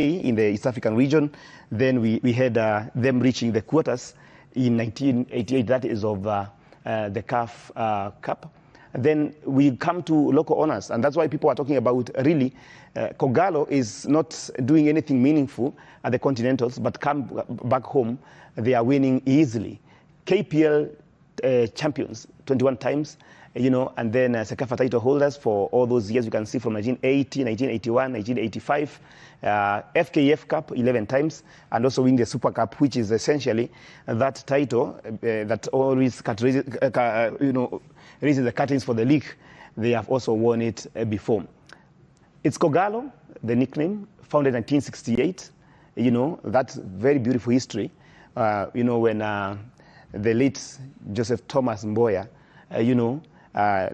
in the East African region. Then we had them reaching the quarters in 1988, that is of the CAF Cup. Then we come to local honors, and that's why people are talking about really Kogalo is not doing anything meaningful at the Continentals, but come back home, they are winning easily. KPL champions 21 times, you know, and then Sekafa title holders for all those years. You can see from 1980, 1981, 1985, FKF Cup 11 times, and also win the Super Cup, which is essentially that title that always raises the curtains for the league. They have also won it before. It's Kogalo, the nickname, founded in 1968. You know, that's very beautiful history. You know, when the late Joseph Thomas Mboya,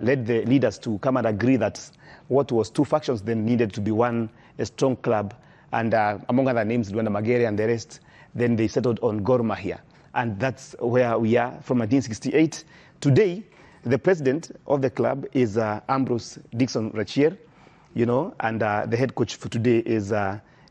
led the leaders to come and agree that what was two factions then needed to be one, a strong club, and among other names, Luanda Magere and the rest, then they settled on Gor Mahia. And that's where we are from 1968. Today, the president of the club is Ambrose Dixon Rachier, you know, and the head coach for today is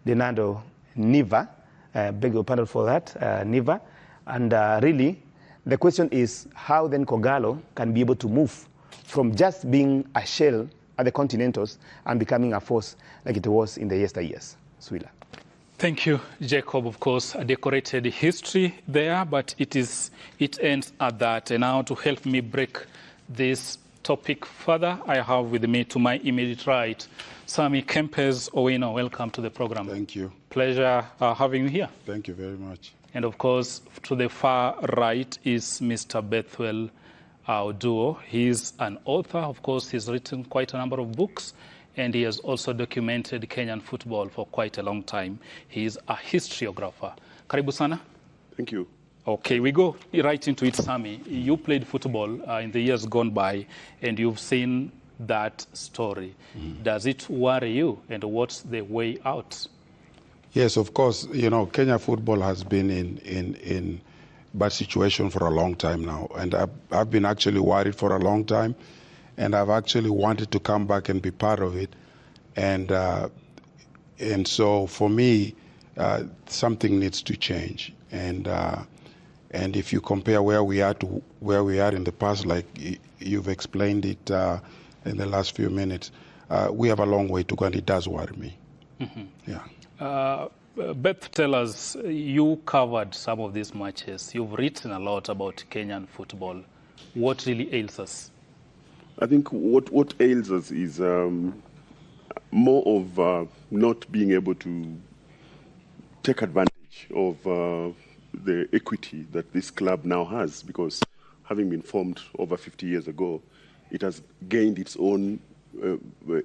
Leonardo Niva. Beg your pardon for that, Niva. And really, the question is how then Kogalo can be able to move from just being a shell at the Continentals and becoming a force like it was in the yesteryears. Swila. Thank you, Jacob. Of course, a decorated history there, but it ends at that. And now to help me break this topic further, I have with me to my immediate right, Sammy Kempes Owino. Welcome to the program. Thank you. Pleasure having you here. Thank you very much. And of course, to the far right is Mr. Bethwell Oduor. He's an author. Of course, he's written quite a number of books, and he has also documented Kenyan football for quite a long time. He is a historiographer. Karibu sana. Thank you. Okay, we go right into it, Sammy. You played football in the years gone by, and you've seen that story. Does it worry you, and what's the way out? Yes, of course. You know, Kenya football has been in bad situation for a long time now, and I've been actually worried for a long time, and I've actually wanted to come back and be part of it, and so for me, something needs to change, and if you compare where we are to where we are in the past, like you've explained it in the last few minutes, we have a long way to go, and it does worry me. Yeah. Beth, tell us, you covered some of these matches. You've written a lot about Kenyan football. What really ails us? I think what ails us is more of not being able to take advantage of the equity that this club now has, because having been formed over 50 years ago, it has gained its own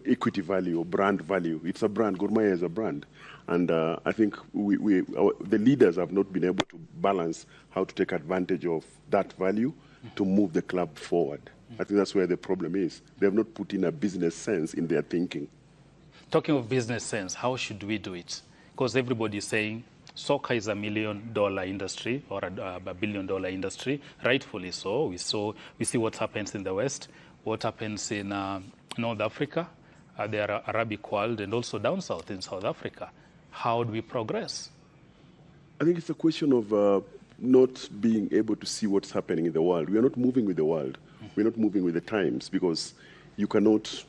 equity value or brand value. It's a brand. Gor Mahia is a brand. And I think the leaders have not been able to balance how to take advantage of that value to move the club forward. I think that's where the problem is. They have not put in a business sense in their thinking. Talking of business sense, how should we do it? Because everybody is saying soccer is $1 million industry or a $1 billion industry. Rightfully so. We see what happens in the West, what happens in North Africa, the Arabic world, and also down south in South Africa. How do we progress? I think it's a question of not being able to see what's happening in the world. We are not moving with the world. We're not moving with the times, because you cannot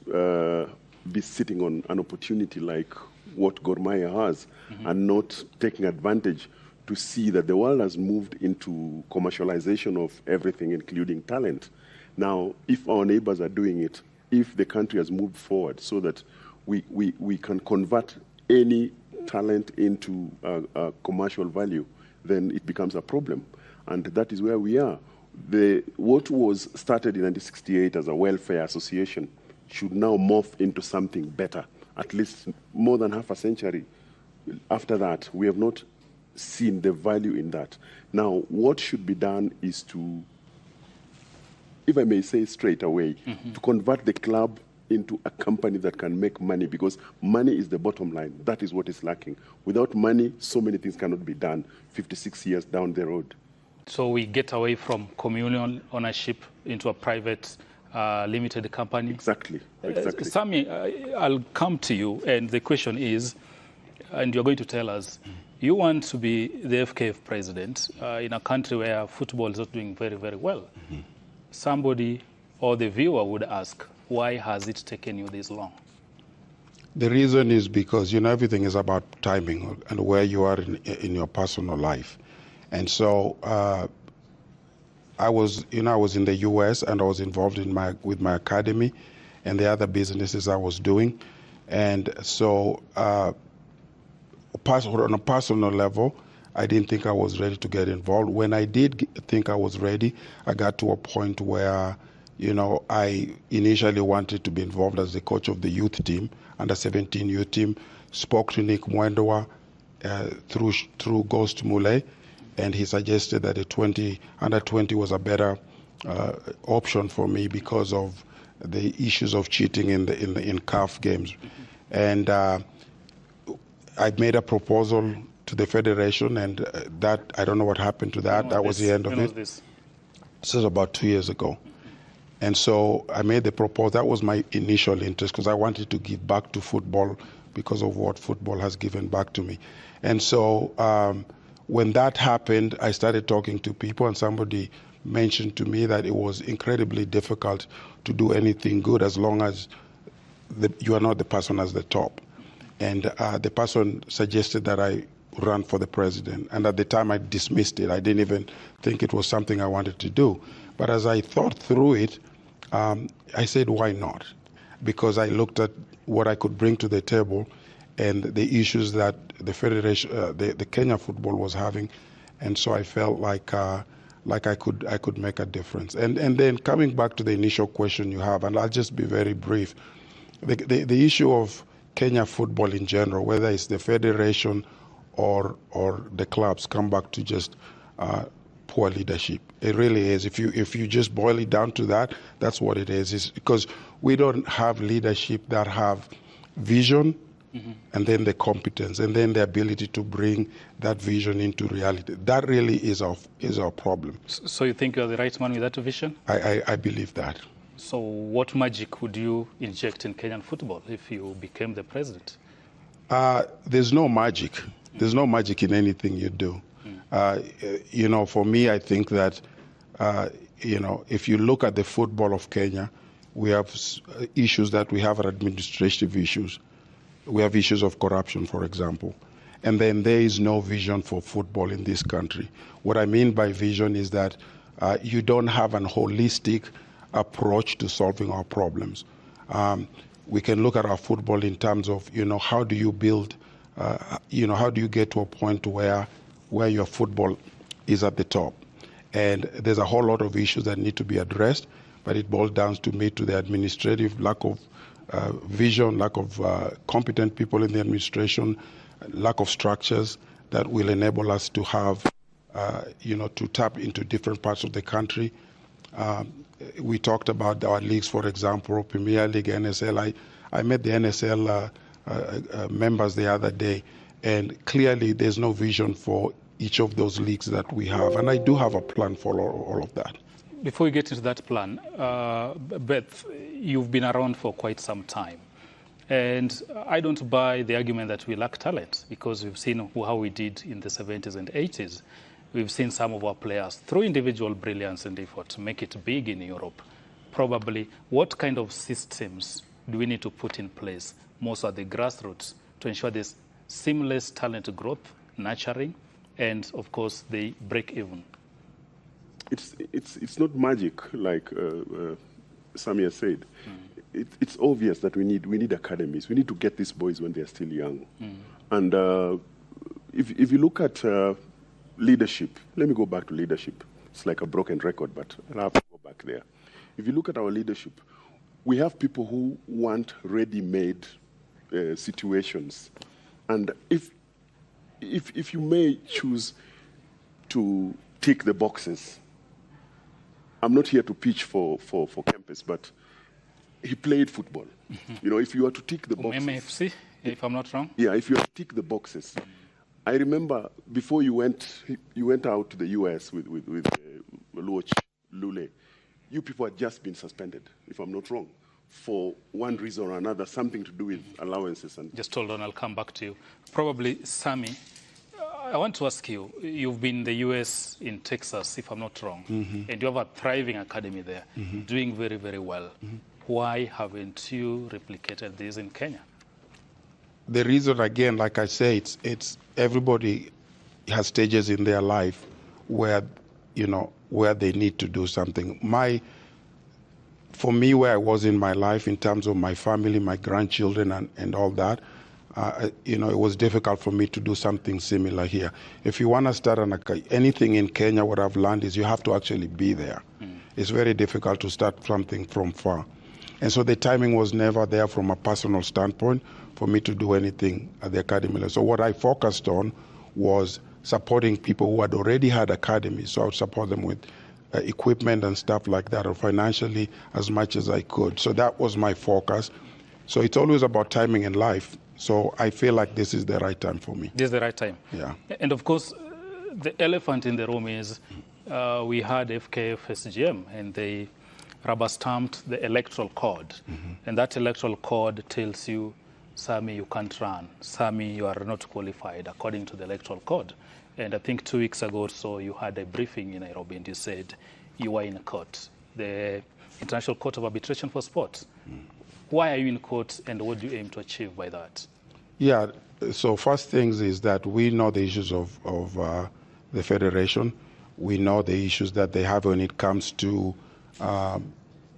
be sitting on an opportunity like what Gor Mahia has and not taking advantage to see that the world has moved into commercialization of everything, including talent. Now, if our neighbors are doing it, if the country has moved forward so that we can convert any talent into commercial value, then it becomes a problem. And that is where we are. What was started in 1968 as a welfare association should now morph into something better. At least more than half a century after that, we have not seen the value in that. Now, what should be done is to, if I may say straight away, to convert the club into a company that can make money, because money is the bottom line. That is what is lacking. Without money, so many things cannot be done 56 years down the road. So we get away from communal ownership into a private limited company? Exactly. Sammy, I'll come to you, and the question is, and you're going to tell us, you want to be the FKF president in a country where football is not doing very, very well. Somebody or the viewer would ask, why has it taken you this long? The reason is because, everything is about timing and where you are in your personal life. And so I was in the U.S. and I was involved with my academy and the other businesses I was doing. And so on a personal level, I didn't think I was ready to get involved. When I did think I was ready, I got to a point where, I initially wanted to be involved as the coach of the youth team, under 17 youth team, spoke to Nick Mwendowa through Ghost Mule, and he suggested that under 20 was a better option for me because of the issues of cheating in CAF games. And I made a proposal to the federation, and that, I don't know what happened to that. That was the end of it. This was about 2 years ago. And so I made the proposal. That was my initial interest because I wanted to give back to football because of what football has given back to me. And so when that happened, I started talking to people, and somebody mentioned to me that it was incredibly difficult to do anything good as long as you are not the person at the top. And the person suggested that I run for the president. And at the time, I dismissed it. I didn't even think it was something I wanted to do. But as I thought through it, I said, why not? Because I looked at what I could bring to the table and the issues that the federation, the Kenya football was having. And so I felt like I could make a difference. And then coming back to the initial question you have, and I'll just be very brief, the issue of Kenya football in general, whether it's the federation or the clubs, come back to just poor leadership. It really is. If you just boil it down to that, that's what it is. It's because we don't have leadership that have vision, and then the competence, and then the ability to bring that vision into reality. That really is our problem. So you think you're the right man with that vision? I believe that. So what magic would you inject in Kenyan football if you became the president? There's no magic. There's no magic in anything you do. For me, I think that, if you look at the football of Kenya, we have issues that we have are administrative issues. We have issues of corruption, for example. And then there is no vision for football in this country. What I mean by vision is that you don't have an holistic approach to solving our problems. We can look at our football in terms of, how do you build, how do you get to a point where your football is at the top? And there's a whole lot of issues that need to be addressed, but it boils down to the administrative lack of vision, lack of competent people in the administration, lack of structures that will enable us to have, to tap into different parts of the country. We talked about our leagues, for example, Premier League, NSL. I met the NSL members the other day, and clearly there's no vision for each of those leagues that we have. And I do have a plan for all of that. Before we get into that plan, Beth, you've been around for quite some time. And I don't buy the argument that we lack talent, because we've seen how we did in the 70s and 80s. We've seen some of our players, through individual brilliance and effort, make it big in Europe. Probably, what kind of systems do we need to put in place, most at the grassroots, to ensure this seamless talent growth, nurturing, and of course, they break even? It's not magic, like Sammy has said. It's obvious that we need academies. We need to get these boys when they're still young. And if you look at leadership, let me go back to leadership. It's like a broken record, but I have to go back there. If you look at our leadership, we have people who want ready-made situations. And if you may choose to tick the boxes, I'm not here to pitch for Kempes, but he played football. If you are to tick the boxes. MFC, if I'm not wrong. Yeah, if you are to tick the boxes. I remember before you went out to the US with Lule. You people had just been suspended, if I'm not wrong, for one reason or another, something to do with allowances. And Just hold on, I'll come back to you. Probably, Sammy, I want to ask you, you've been in the US, in Texas, if I'm not wrong, and you have a thriving academy there, doing very, very well. Why haven't you replicated this in Kenya? The reason, again, like I say, it's everybody has stages in their life where, where they need to do something. For me, where I was in my life in terms of my family, my grandchildren and all that, it was difficult for me to do something similar here. If you want to start anything in Kenya, what I've learned is you have to actually be there. It's very difficult to start something from far. And so the timing was never there from a personal standpoint for me to do anything at the academy level. So what I focused on was supporting people who had already had academies. So I would support them with equipment and stuff like that, or financially as much as I could. So that was my focus. So it's always about timing in life. So I feel like this is the right time for me. This is the right time. Yeah. And of course, the elephant in the room is we had FKF SGM, and they rubber stamped the electoral code. And that electoral code tells you, Sammy, you can't run. Sammy, you are not qualified according to the electoral code. And I think 2 weeks ago or so, you had a briefing in Nairobi, and you said you were in court, the International Court of Arbitration for Sport. Why are you in court, and what do you aim to achieve by that? Yeah, so first things is that we know the issues of the federation. We know the issues that they have when it comes to,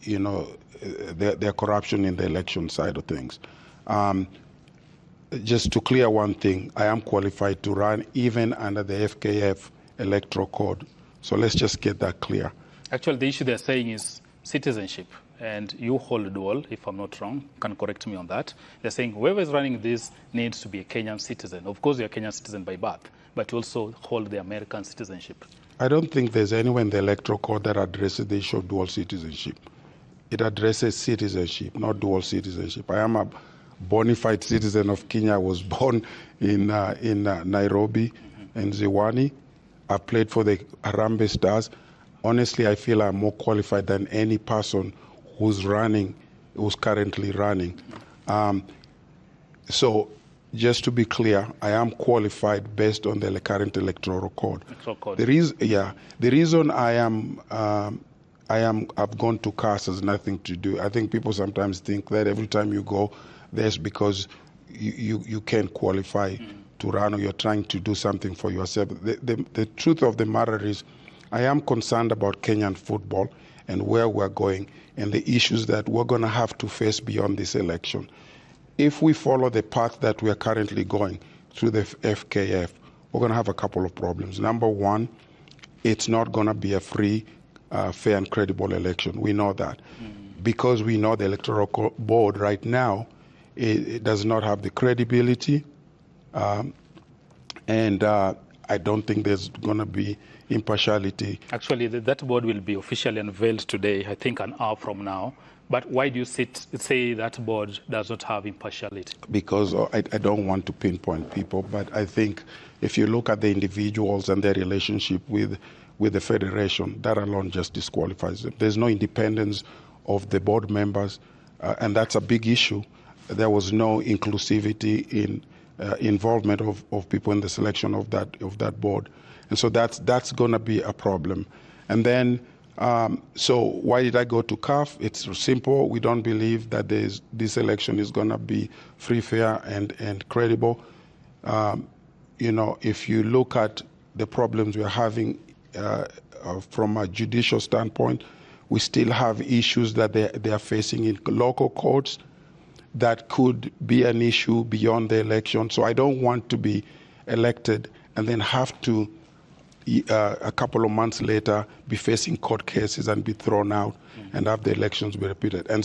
their corruption in the election side of things. Just to clear one thing, I am qualified to run even under the FKF electoral code. So let's just get that clear. Actually, the issue they're saying is citizenship. And you hold dual, if I'm not wrong, can correct me on that. They're saying whoever is running this needs to be a Kenyan citizen. Of course, you're a Kenyan citizen by birth, but you also hold the American citizenship. I don't think there's anywhere in the electoral code that addresses the issue of dual citizenship. It addresses citizenship, not dual citizenship. I am a bona fide citizen of Kenya. I was born in Nairobi and Ziwani. I played for the Harambee Stars. Honestly, I feel I'm more qualified than any person who's currently running. So just to be clear, I am qualified based on the current electoral code. The reason I've gone to CAS has nothing to do. I think people sometimes think that every time you go, that's because you can't qualify to run, or you're trying to do something for yourself. The truth of the matter is, I am concerned about Kenyan football and where we're going and the issues that we're going to have to face beyond this election. If we follow the path that we are currently going through the FKF, we're going to have a couple of problems. Number one, it's not going to be a free, fair and credible election. We know that. Because we know the electoral board right now, it does not have the credibility, and I don't think there's going to be impartiality. Actually, that board will be officially unveiled today, I think an hour from now. But why do you say that board does not have impartiality? Because I don't want to pinpoint people, but I think if you look at the individuals and their relationship with the federation, that alone just disqualifies them. There's no independence of the board members, and that's a big issue. There was no inclusivity in involvement of people in the selection of that board. And so that's going to be a problem. And then, so why did I go to CAF? It's simple. We don't believe that this election is going to be free, fair, and credible. If you look at the problems we're having from a judicial standpoint, we still have issues that they are facing in local courts that could be an issue beyond the election. So I don't want to be elected and then have to, a couple of months later, be facing court cases and be thrown out and have the elections be repeated. And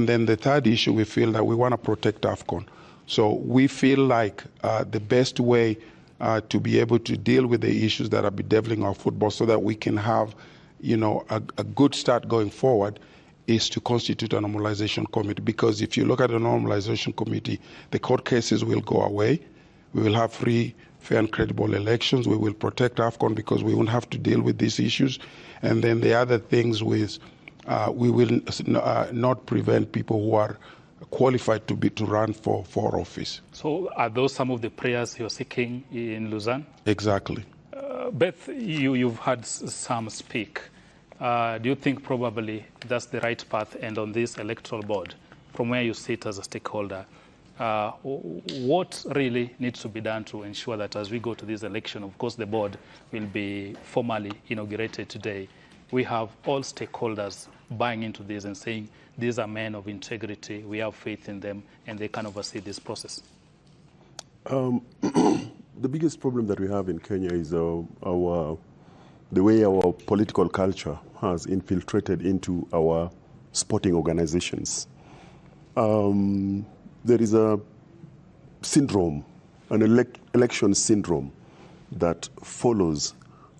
then the third issue, we feel that we want to protect AFCON. So we feel like the best way to be able to deal with the issues that are bedeviling our football so that we can have, a good start going forward is to constitute a normalization committee. Because if you look at the normalization committee, the court cases will go away. We will have free, fair and credible elections. We will protect AFCON because we won't have to deal with these issues. And then the other things with we will not prevent people who are qualified to run for office. So are those some of the prayers you're seeking in Lausanne? Exactly. Beth, you've had some speak. Do you think probably that's the right path? And on this electoral board, from where you sit as a stakeholder, what really needs to be done to ensure that as we go to this election, of course the board will be formally inaugurated today, we have all stakeholders buying into this and saying these are men of integrity, we have faith in them, and they can oversee this process? The biggest problem that we have in Kenya is the way our political culture has infiltrated into our sporting organizations. There is a syndrome, an election syndrome that follows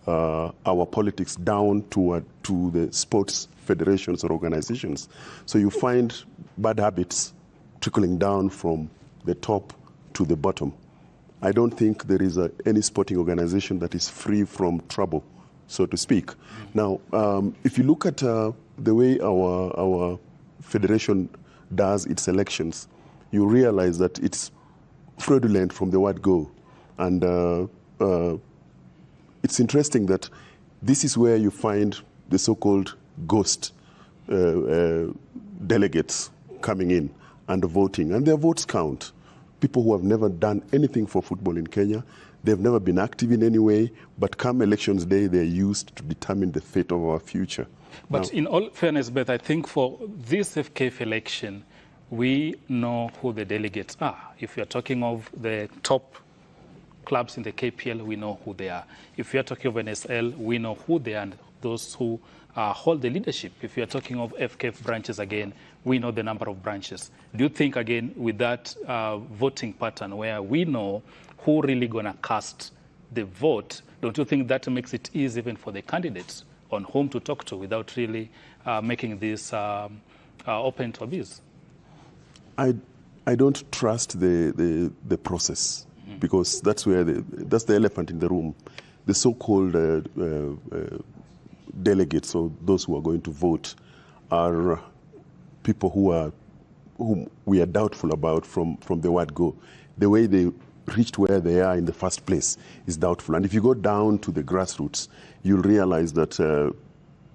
our politics down to the sports federations or organizations. So you find bad habits trickling down from the top to the bottom. I don't think there is any sporting organization that is free from trouble, so to speak. Now, if you look at the way our federation does its elections, you realize that it's fraudulent from the word go. And it's interesting that this is where you find the so-called ghost delegates coming in and voting, and their votes count. People who have never done anything for football in Kenya, they've never been active in any way, but come elections day, they're used to determine the fate of our future. But in all fairness, Beth, I think for this FKF election, we know who the delegates are. If you're talking of the top clubs in the KPL, we know who they are. If you're talking of NSL, we know who they are and those who hold the leadership. If you're talking of FKF branches again, we know the number of branches. Do you think, again, with that voting pattern where we know who really going to cast the vote, don't you think that makes it easy even for the candidates on whom to talk to without really making this open to abuse? I don't trust the process, because that's where that's the elephant in the room. The so-called delegates, or those who are going to vote, are people whom we are doubtful about from the word go. The way they reached where they are in the first place is doubtful. And if you go down to the grassroots, you'll realize that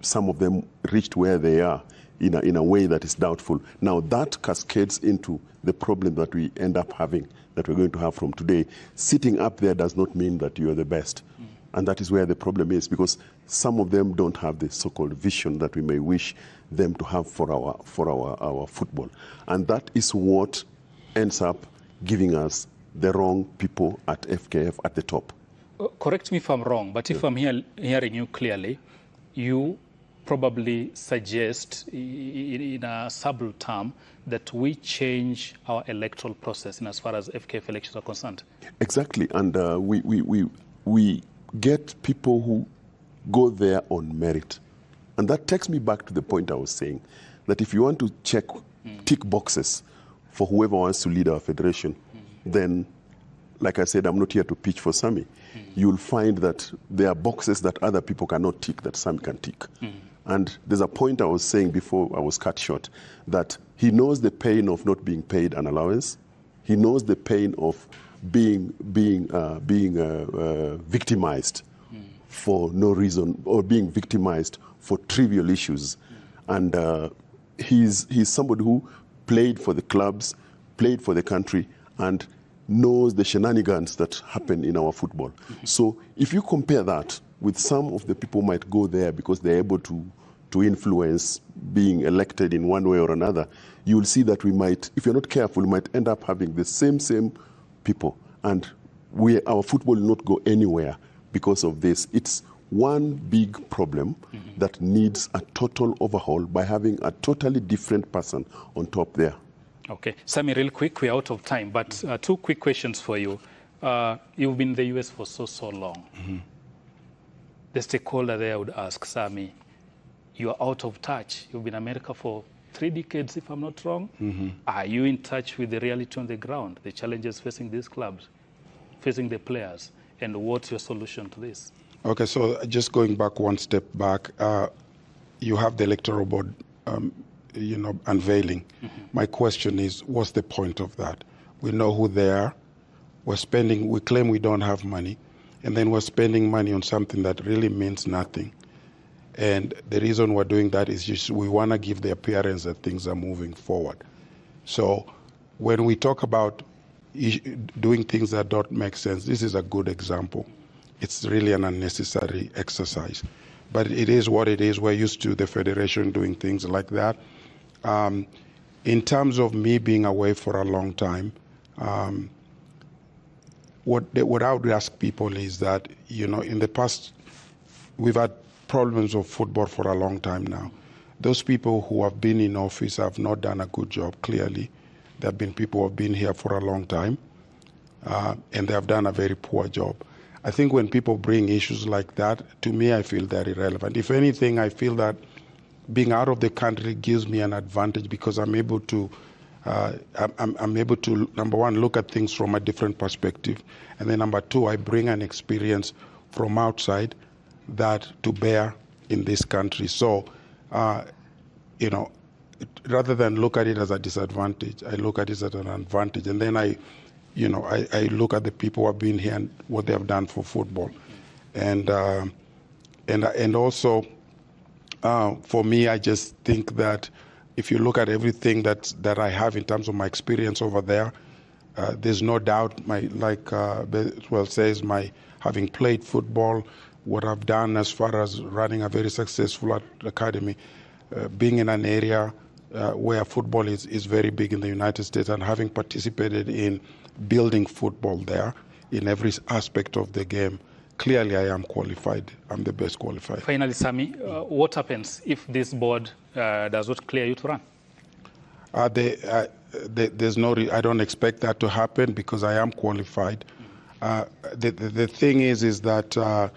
some of them reached where they are in a way that is doubtful. Now that cascades into the problem that we end up having, that we're going to have from today. Sitting up there does not mean that you are the best. And that is where the problem is, because some of them don't have the so-called vision that we may wish them to have for our football. And that is what ends up giving us the wrong people at FKF at the top. Correct me if I'm wrong, but if I'm hearing you clearly, you probably suggest in a subtle term that we change our electoral process in as far as FKF elections are concerned. Exactly, and we get people who go there on merit. And that takes me back to the point I was saying, that if you want to tick boxes for whoever wants to lead our federation, then, like I said, I'm not here to pitch for Sammy. You'll find that there are boxes that other people cannot tick that Sammy can tick. And there's a point I was saying before I was cut short, that he knows the pain of not being paid an allowance. He knows the pain of being victimized for no reason, or being victimized for trivial issues. And he's somebody who played for the clubs, played for the country, and knows the shenanigans that happen in our football. So if you compare that with some of the people who might go there because they're able to influence being elected in one way or another, you'll see that we might, if you're not careful, we might end up having the same people. And our football will not go anywhere because of this. It's one big problem that needs a total overhaul by having a totally different person on top there. Okay. Sammy, real quick, we're out of time, but 2 quick questions for you. You've been in the US for so long. The stakeholder there would ask, Sammy, you're out of touch. You've been in America for 3 decades, if I'm not wrong. Are you in touch with the reality on the ground, the challenges facing these clubs, facing the players, and what's your solution to this? Okay, so just going back one step back, you have the electoral board, unveiling. My question is, what's the point of that? We know who they are. We claim we don't have money, and then we're spending money on something that really means nothing. And the reason we're doing that is just we want to give the appearance that things are moving forward. So when we talk about doing things that don't make sense, this is a good example. It's really an unnecessary exercise. But it is what it is. We're used to the federation doing things like that. In terms of me being away for a long time, what I would ask people is that, in the past, we've had problems of football for a long time now. Those people who have been in office have not done a good job, clearly. There have been people who have been here for a long time, and they have done a very poor job. I think when people bring issues like that, to me, I feel they're irrelevant. If anything, I feel that being out of the country gives me an advantage because I'm able to, number one, look at things from a different perspective. And then number two, I bring an experience from outside that to bear in this country. So, rather than look at it as a disadvantage, I look at it as an advantage. And then I look at the people who have been here and what they have done for football. And also, for me, I just think that if you look at everything that I have in terms of my experience over there, there's no doubt, like Bethwell says, my having played football, what I've done as far as running a very successful academy, being in an area where football is very big in the United States, and having participated in building football there in every aspect of the game, clearly I am qualified. I'm the best qualified. Finally, Sammy, what happens if this board does not clear you to run? There's I don't expect that to happen because I am qualified. The thing is that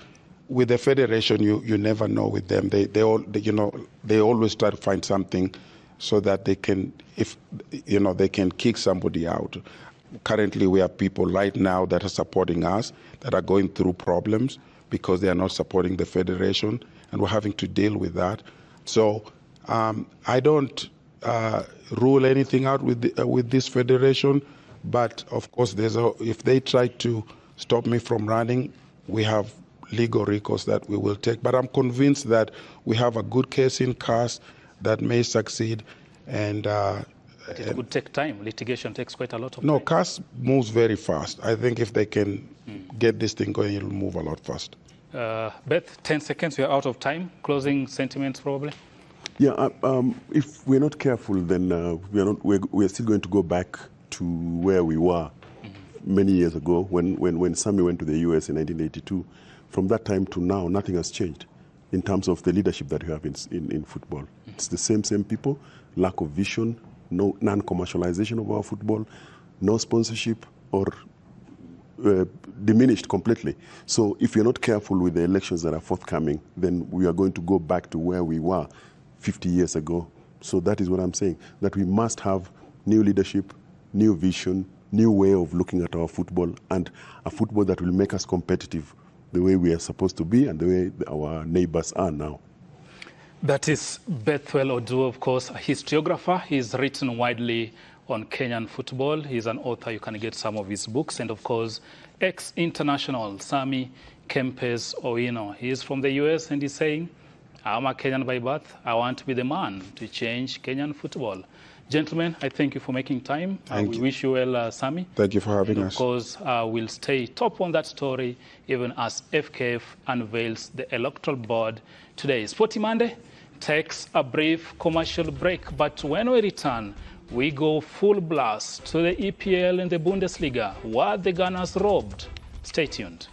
with the federation, you never know with them. They always try to find something so that they can, they can kick somebody out. Currently, we have people right now that are supporting us that are going through problems because they are not supporting the federation, and we're having to deal with that. So I don't rule anything out with this federation, but of course, if they try to stop me from running, we have legal recourse that we will take. But I'm convinced that we have a good case in CAS that may succeed, and but it could take time. Litigation takes quite a lot of time. No, CAS moves very fast. I think if they can get this thing going, it'll move a lot fast. Beth, 10 seconds, we are out of time. Closing sentiments, probably? Yeah, if we're not careful, then we're still going to go back to where we were many years ago when Sammy went to the US in 1982. From that time to now, nothing has changed in terms of the leadership that we have in football. It's the same people, lack of vision, no non-commercialization of our football, no sponsorship, or diminished completely. So if you're not careful with the elections that are forthcoming, then we are going to go back to where we were 50 years ago. So that is what I'm saying, that we must have new leadership, new vision, new way of looking at our football, and a football that will make us competitive the way we are supposed to be and the way our neighbors are now. That is Bethwell Oduor, of course, a historiographer. He's written widely on Kenyan football. He's an author. You can get some of his books. And of course, ex-international Sammy Kempes Owino. He is from the US and he's saying, I'm a Kenyan by birth. I want to be the man to change Kenyan football. Gentlemen, I thank you for making time. We wish you well, Sammy. Thank you for having us. Of course, we'll stay top on that story even as FKF unveils the electoral board today. Sporty Monday takes a brief commercial break, but when we return, we go full blast to the EPL and the Bundesliga, where the Gunners robbed. Stay tuned.